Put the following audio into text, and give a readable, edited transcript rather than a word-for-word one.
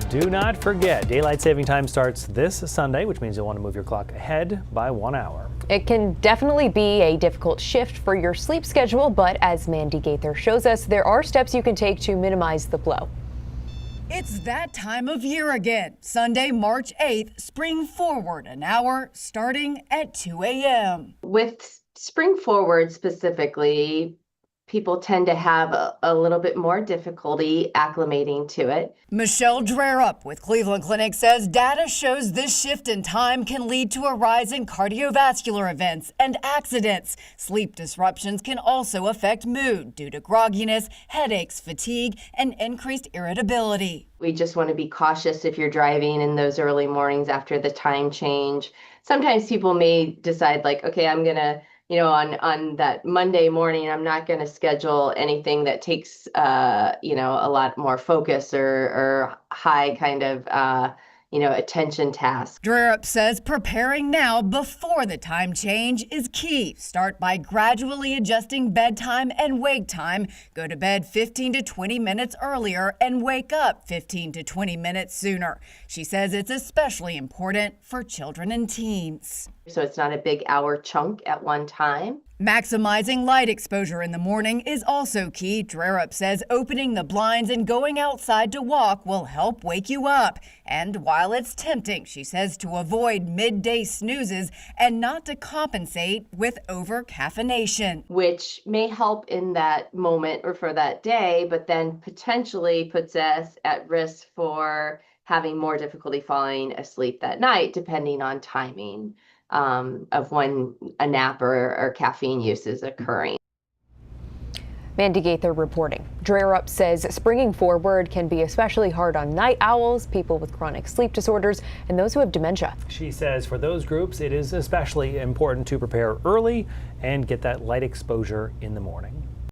Do not forget, daylight saving time starts this Sunday, which means you'll want to move your clock ahead by 1 hour. It can definitely be a difficult shift for your sleep schedule, but as Mandy Gaither shows us, there are steps you can take to minimize the blow. It's that time of year again. Sunday, March 8th, spring forward an hour starting at 2 a.m. With spring forward specifically, people tend to have a little bit more difficulty acclimating to it. Michelle Drerup with Cleveland Clinic says data shows this shift in time can lead to a rise in cardiovascular events and accidents. Sleep disruptions can also affect mood due to grogginess, headaches, fatigue, and increased irritability. We just want to be cautious if you're driving in those early mornings after the time change. Sometimes people may decide like, okay, I'm going to on that Monday morning, I'm not going to schedule anything that takes, a lot more focus or high kind of, attention task. Drerup says preparing now before the time change is key. Start by gradually adjusting bedtime and wake time. Go to bed 15 to 20 minutes earlier and wake up 15 to 20 minutes sooner. She says it's especially important for children and teens. So it's not a big hour chunk at one time. Maximizing light exposure in the morning is also key. Drerup says opening the blinds and going outside to walk will help wake you up. And while it's tempting, she says to avoid midday snoozes and not to compensate with over-caffeination. Which may help in that moment or for that day, but then potentially puts us at risk for having more difficulty falling asleep that night, depending on timing of when a nap or caffeine use is occurring. Mandy Gaither reporting. Drerup says springing forward can be especially hard on night owls, people with chronic sleep disorders, and those who have dementia. She says for those groups, it is especially important to prepare early and get that light exposure in the morning.